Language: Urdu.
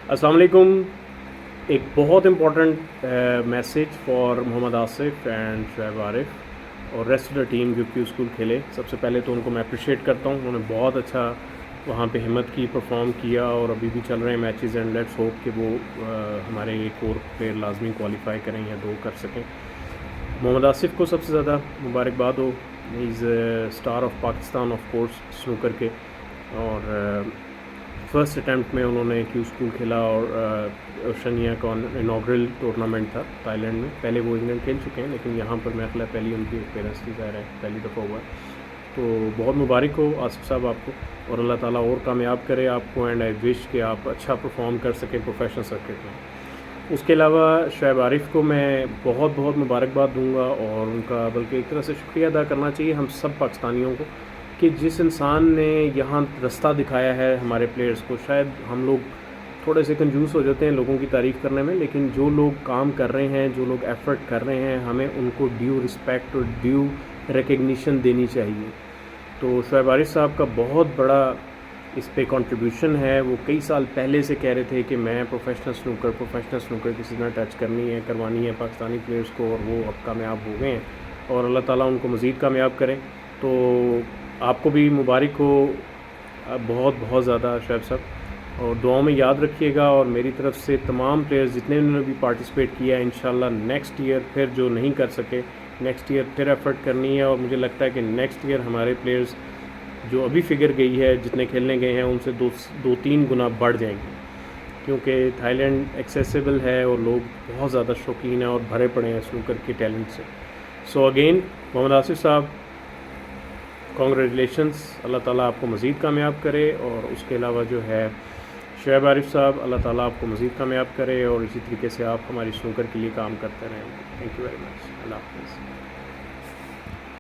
السلام علیکم. ایک بہت important message for Muhammad Asif and Shoaib Arif اور ریسٹ آف دا ٹیم جو کیو اسکول کھیلے. سب سے پہلے تو ان کو میں اپریشیٹ کرتا ہوں. انہوں نے بہت اچھا وہاں پہ ہمت کی، پرفارم کیا اور ابھی بھی چل رہے ہیں میچز اینڈ لیٹس ہوپ کہ وہ ہمارے ایک اور پلیئر لازمی کوالیفائی کریں یا 2 کر سکیں. محمد آصف کو سب سے زیادہ مبارکباد ہو. He is star of Pakistan of course snooker کے، اور فرسٹ اٹیمپٹ میں انہوں نے کیو اسکول کھیلا اور اوشنیا کا انوگرل ٹورنامنٹ تھا تھائی لینڈ میں. پہلے وہ انگلینڈ کھیل چکے ہیں لیکن یہاں پر میرا خیال پہلی ان کی اپیرنس تھی، ظاہر ہے پہلی دفعہ ہوا ہے. تو بہت مبارک ہو آصف صاحب آپ کو، اور اللہ تعالیٰ اور کامیاب کرے آپ کو، اینڈ آئی وش کہ آپ اچھا پرفارم کر سکیں پروفیشنل سرکٹ میں. اس کے علاوہ شعیب عارف کو میں بہت بہت مبارکباد دوں گا، اور ان کا بلکہ ایک طرح سے شکریہ ادا کرنا چاہیے ہم سب پاکستانیوں کو کہ جس انسان نے یہاں رستہ دکھایا ہے ہمارے پلیئرز کو. شاید ہم لوگ تھوڑے سے کنجوس ہو جاتے ہیں لوگوں کی تعریف کرنے میں، لیکن جو لوگ کام کر رہے ہیں، جو لوگ ایفرٹ کر رہے ہیں، ہمیں ان کو ڈیو رسپیکٹ اور ڈیو ریکگنیشن دینی چاہیے. تو شعیب عارف صاحب کا بہت بڑا اس پہ کنٹریبیوشن ہے. وہ کئی سال پہلے سے کہہ رہے تھے کہ میں پروفیشنل سنوکر کسی طرح ٹچ کروانی ہے پاکستانی پلیئرز کو، اور وہ اب کامیاب ہو گئے ہیں، اور اللہ تعالیٰ ان کو مزید کامیاب کریں. تو آپ کو بھی مبارک ہو بہت بہت زیادہ شعیب صاحب، اور دعاؤں میں یاد رکھیے گا. اور میری طرف سے تمام پلیئرز جتنے انہوں نے بھی پارٹیسپیٹ کیا ہے، انشاءاللہ نیکسٹ ایئر پھر جو نہیں کر سکے نیکسٹ ایئر پھر ایفرٹ کرنی ہے. اور مجھے لگتا ہے کہ نیکسٹ ایئر ہمارے پلیئرز جو ابھی فگر گئی ہے جتنے کھیلنے گئے ہیں ان سے 2-3 گنا بڑھ جائیں گے، کیونکہ تھائی لینڈ ایکسیسیبل ہے اور لوگ بہت زیادہ شوقین ہیں اور بھرے پڑے ہیں سنوکر کے ٹیلنٹ سے. سو اگین محمد آصف صاحب کانگریچولیشنس، اللہ تعالیٰ آپ کو مزید کامیاب کرے. اور اس کے علاوہ جو ہے شعیب عارف صاحب، اللہ تعالیٰ آپ کو مزید کامیاب کرے، اور اسی طریقے سے آپ ہماری سنوکر کے لیے کام کرتے رہیں. Thank you very much. اللہ حافظ.